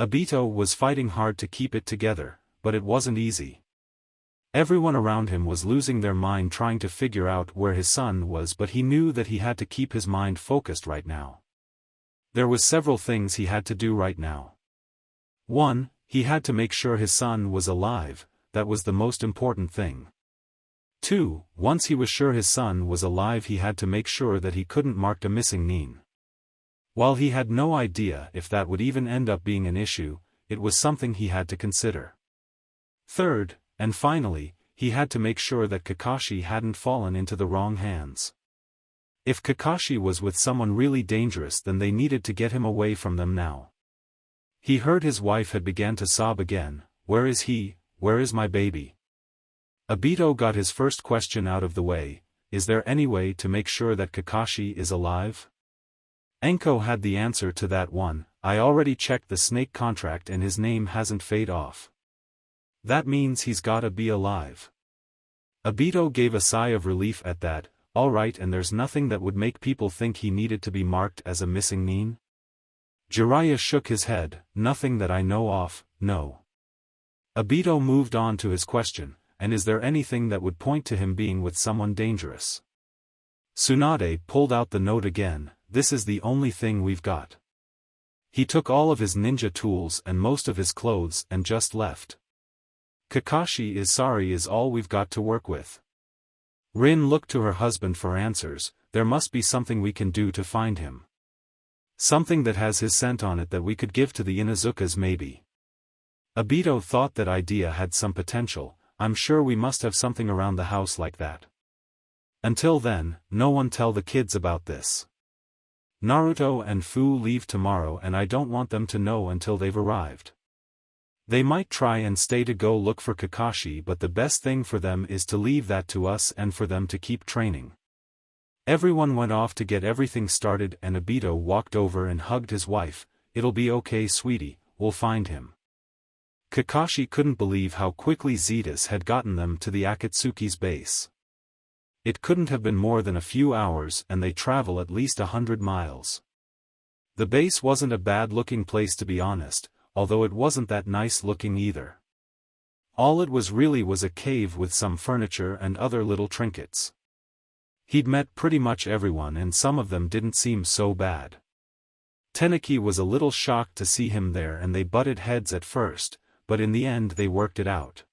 Obito was fighting hard to keep it together, but it wasn't easy. Everyone around him was losing their mind trying to figure out where his son was, but he knew that he had to keep his mind focused right now. There was several things he had to do right now. 1. He had to make sure his son was alive, that was the most important thing. 2. Once he was sure his son was alive, he had to make sure that he couldn't mark a missing Nin. While he had no idea if that would even end up being an issue, it was something he had to consider. 3rd, and finally, he had to make sure that Kakashi hadn't fallen into the wrong hands. If Kakashi was with someone really dangerous, then they needed to get him away from them now. He heard his wife had began to sob again. Where is he? Where is my baby? Obito got his first question out of the way. Is there any way to make sure that Kakashi is alive? Enko had the answer to that one. I already checked the snake contract and his name hasn't faded off. That means he's gotta be alive. Obito gave a sigh of relief at that. Alright, and there's nothing that would make people think he needed to be marked as a missing Nin? Jiraiya shook his head. Nothing that I know of, no. Obito moved on to his question, and is there anything that would point to him being with someone dangerous? Tsunade pulled out the note again. This is the only thing we've got. He took all of his ninja tools and most of his clothes and just left. Kakashi is sorry is all we've got to work with. Rin looked to her husband for answers. There must be something we can do to find him. Something that has his scent on it that we could give to the Inuzukas maybe. Obito thought that idea had some potential. I'm sure we must have something around the house like that. Until then, no one tell the kids about this. Naruto and Fu leave tomorrow and I don't want them to know until they've arrived. They might try and stay to go look for Kakashi, but the best thing for them is to leave that to us and for them to keep training. Everyone went off to get everything started and Obito walked over and hugged his wife. It'll be okay, sweetie, we'll find him. Kakashi couldn't believe how quickly Zetas had gotten them to the Akatsuki's base. It couldn't have been more than a few hours and they travel at least 100 miles. The base wasn't a bad-looking place to be honest, although it wasn't that nice-looking either. All it was really was a cave with some furniture and other little trinkets. He'd met pretty much everyone and some of them didn't seem so bad. Tenaki was a little shocked to see him there and they butted heads at first, but in the end they worked it out.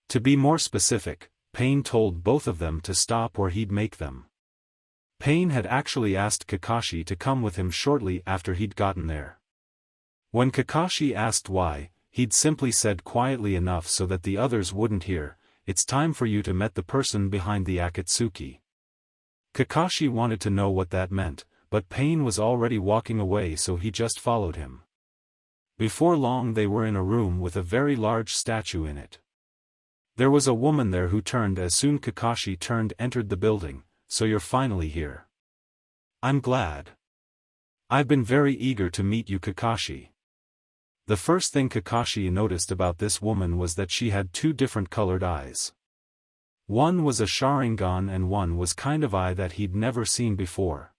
To be more specific, Pain told both of them to stop or he'd make them. Pain had actually asked Kakashi to come with him shortly after he'd gotten there. When Kakashi asked why, he'd simply said quietly enough so that the others wouldn't hear, "It's time for you to meet the person behind the Akatsuki." Kakashi wanted to know what that meant, but Pain was already walking away so he just followed him. Before long they were in a room with a very large statue in it. There was a woman there who turned as soon Kakashi entered the building. So you're finally here. I'm glad. I've been very eager to meet you, Kakashi. The first thing Kakashi noticed about this woman was that she had two different colored eyes. One was a Sharingan and one was kind of eye that he'd never seen before.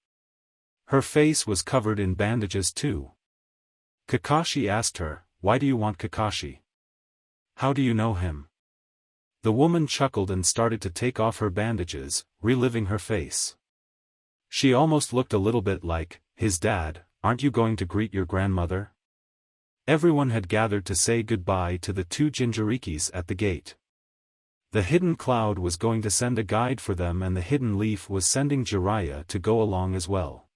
Her face was covered in bandages too. Kakashi asked her, "Why do you want Kakashi? How do you know him?" The woman chuckled and started to take off her bandages, reliving her face. She almost looked a little bit like his dad. "Aren't you going to greet your grandmother?" Everyone had gathered to say goodbye to the two Jinchurikis at the gate. The Hidden Cloud was going to send a guide for them and the Hidden Leaf was sending Jiraiya to go along as well.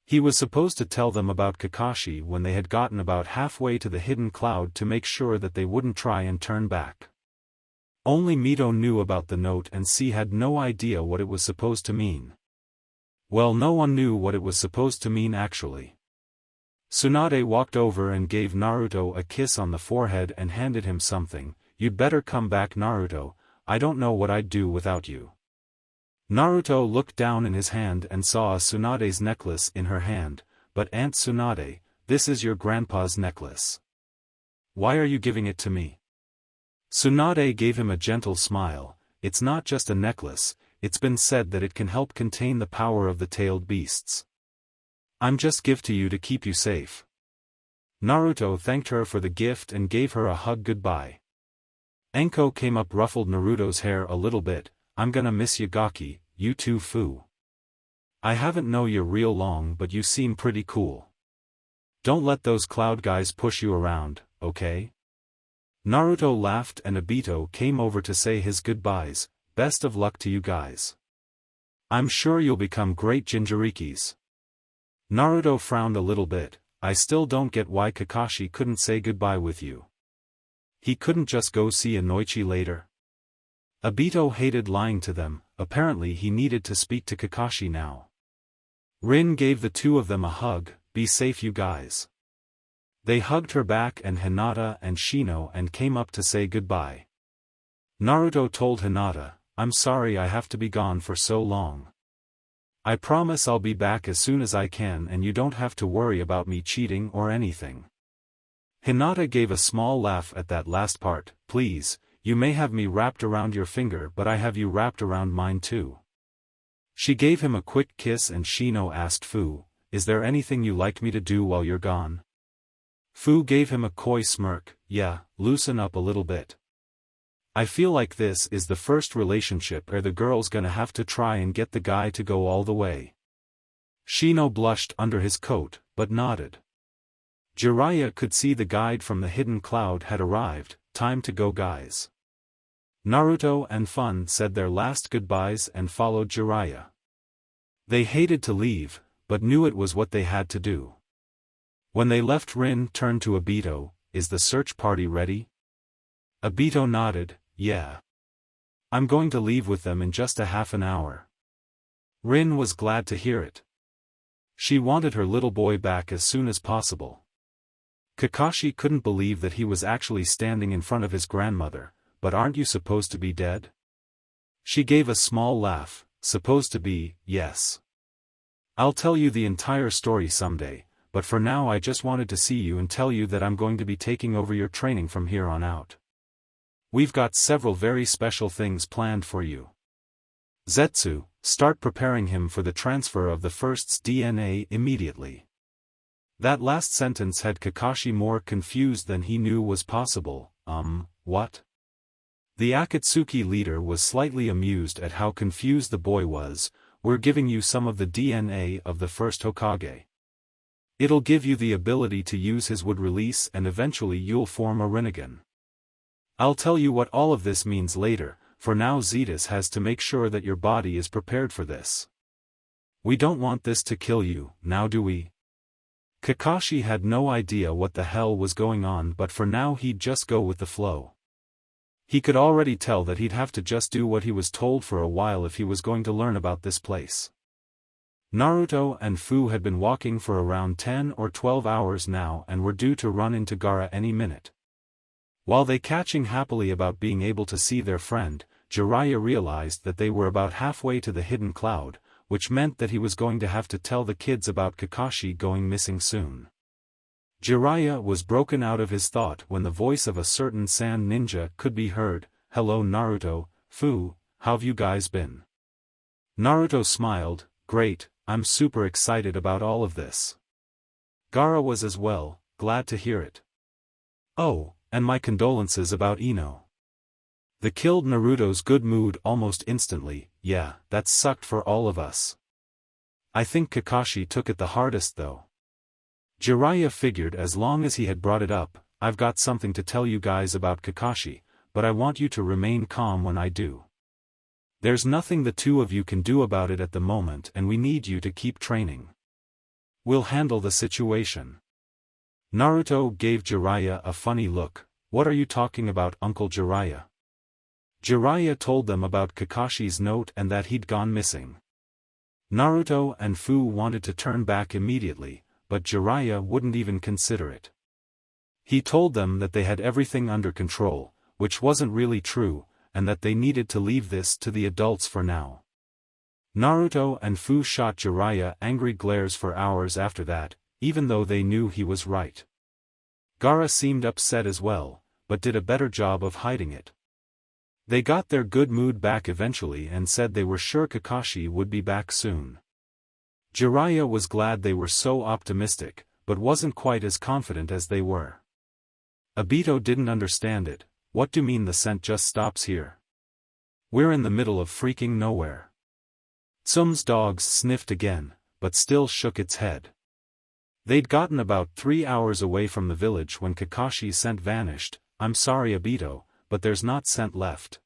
He was supposed to tell them about Kakashi when they had gotten about halfway to the Hidden Cloud to make sure that they wouldn't try and turn back. Only Mito knew about the note and C had no idea what it was supposed to mean. Well, no one knew what it was supposed to mean actually. Tsunade walked over and gave Naruto a kiss on the forehead and handed him something. "You'd better come back, Naruto, I don't know what I'd do without you." Naruto looked down in his hand and saw a Tsunade's necklace in her hand. "But Aunt Tsunade, this is your grandpa's necklace. Why are you giving it to me?" Tsunade gave him a gentle smile. "It's not just a necklace, it's been said that it can help contain the power of the tailed beasts. I'm just give to you to keep you safe." Naruto thanked her for the gift and gave her a hug goodbye. Enko came up, ruffled Naruto's hair a little bit. I'm gonna miss you, Gaki, you too, Fu. I haven't known you real long, but you seem pretty cool. Don't let those cloud guys push you around, okay? Naruto laughed and Obito came over to say his goodbyes. Best of luck to you guys. I'm sure you'll become great Jinchurikis. Naruto frowned a little bit. I still don't get why Kakashi couldn't say goodbye with you. He couldn't just go see Inoichi later. Obito hated lying to them. Apparently he needed to speak to Kakashi now. Rin gave the two of them a hug. Be safe, you guys. They hugged her back and Hinata and Shino and came up to say goodbye. Naruto told Hinata, I'm sorry I have to be gone for so long. I promise I'll be back as soon as I can and you don't have to worry about me cheating or anything. Hinata gave a small laugh at that last part. Please, you may have me wrapped around your finger, but I have you wrapped around mine too. She gave him a quick kiss and Shino asked Fu, is there anything you like me to do while you're gone? Fu gave him a coy smirk. Yeah, loosen up a little bit. I feel like this is the first relationship where the girl's gonna have to try and get the guy to go all the way. Shino blushed under his coat, but nodded. Jiraiya could see the guide from the hidden cloud had arrived. Time to go, guys. Naruto and Fun said their last goodbyes and followed Jiraiya. They hated to leave, but knew it was what they had to do. When they left, Rin turned to Obito, is the search party ready? Obito nodded, yeah. I'm going to leave with them in just a half an hour. Rin was glad to hear it. She wanted her little boy back as soon as possible. Kakashi couldn't believe that he was actually standing in front of his grandmother. But aren't you supposed to be dead? She gave a small laugh. Supposed to be, yes. I'll tell you the entire story someday, but for now I just wanted to see you and tell you that I'm going to be taking over your training from here on out. We've got several very special things planned for you. Zetsu, start preparing him for the transfer of the first's DNA immediately. That last sentence had Kakashi more confused than he knew was possible. What? The Akatsuki leader was slightly amused at how confused the boy was. We're giving you some of the DNA of the first Hokage. It'll give you the ability to use his wood release and eventually you'll form a Rinnegan. I'll tell you what all of this means later, for now Zetas has to make sure that your body is prepared for this. We don't want this to kill you, now do we? Kakashi had no idea what the hell was going on, but for now he'd just go with the flow. He could already tell that he'd have to just do what he was told for a while if he was going to learn about this place. Naruto and Fu had been walking for around 10 or 12 hours now and were due to run into Gaara any minute. While they catching happily about being able to see their friend, Jiraiya realized that they were about halfway to the hidden cloud, which meant that he was going to have to tell the kids about Kakashi going missing soon. Jiraiya was broken out of his thought when the voice of a certain sand ninja could be heard. Hello Naruto, Fu, how've you guys been? Naruto smiled, great, I'm super excited about all of this. Gaara was as well, glad to hear it. Oh, and my condolences about Ino. They killed Naruto's good mood almost instantly. Yeah, that sucked for all of us. I think Kakashi took it the hardest though. Jiraiya figured as long as he had brought it up, I've got something to tell you guys about Kakashi, but I want you to remain calm when I do. There's nothing the two of you can do about it at the moment and we need you to keep training. We'll handle the situation. Naruto gave Jiraiya a funny look. What are you talking about, Uncle Jiraiya? Jiraiya told them about Kakashi's note and that he'd gone missing. Naruto and Fu wanted to turn back immediately, but Jiraiya wouldn't even consider it. He told them that they had everything under control, which wasn't really true, and that they needed to leave this to the adults for now. Naruto and Fu shot Jiraiya angry glares for hours after that, even though they knew he was right. Gaara seemed upset as well, but did a better job of hiding it. They got their good mood back eventually and said they were sure Kakashi would be back soon. Jiraiya was glad they were so optimistic, but wasn't quite as confident as they were. Obito didn't understand it. What do you mean the scent just stops here? We're in the middle of freaking nowhere. Tsum's dogs sniffed again, but still shook its head. They'd gotten about 3 hours away from the village when Kakashi's scent vanished. I'm sorry Obito, but there's not scent left.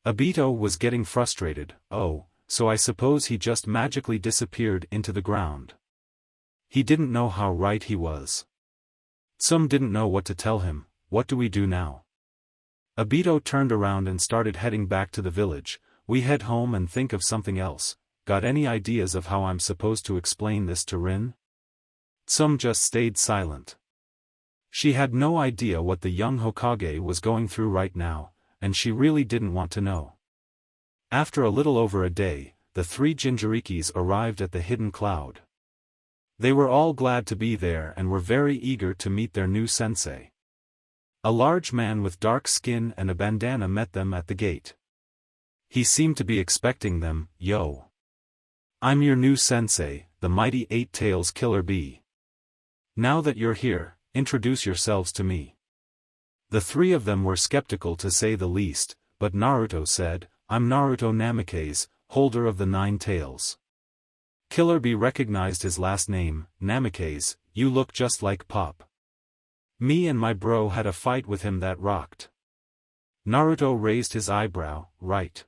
Obito was getting frustrated. Oh, so I suppose he just magically disappeared into the ground. He didn't know how right he was. Tsum didn't know what to tell him. What do we do now? Obito turned around and started heading back to the village. We head home and think of something else. Got any ideas of how I'm supposed to explain this to Rin? Tsum just stayed silent. She had no idea what the young Hokage was going through right now, and she really didn't want to know. After a little over a day, the 3 Jinchurikis arrived at the hidden cloud. They were all glad to be there and were very eager to meet their new sensei. A large man with dark skin and a bandana met them at the gate. He seemed to be expecting them. Yo. I'm your new sensei, the mighty 8 Tails Killer Bee. Now that you're here, introduce yourselves to me. The 3 of them were skeptical to say the least, but Naruto said, I'm Naruto Namikaze, holder of the 9 tails. Killer Bee recognized his last name, Namikaze. You look just like Pop. Me and my bro had a fight with him that rocked. Naruto raised his eyebrow. Right.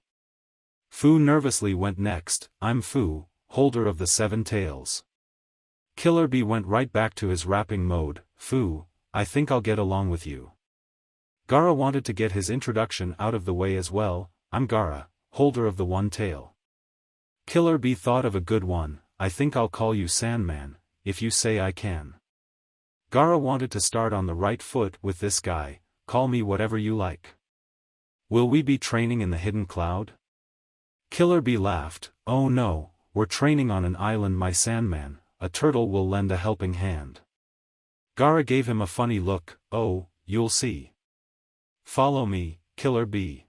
Fu nervously went next. I'm Fu, holder of the 7 tails. Killer Bee went right back to his rapping mode. Fu, I think I'll get along with you. Gaara wanted to get his introduction out of the way as well. I'm Gaara, holder of the 1 tail. Killer Bee thought of a good one. I think I'll call you Sandman, if you say I can. Gaara wanted to start on the right foot with this guy. Call me whatever you like. Will we be training in the hidden cloud? Killer Bee laughed. Oh no, we're training on an island my Sandman. A turtle will lend a helping hand. Gaara gave him a funny look. Oh, you'll see. Follow me, Killer Bee.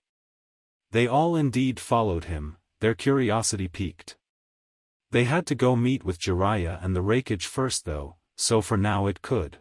They all indeed followed him, their curiosity piqued. They had to go meet with Jiraiya and the Raikage first though, so for now it could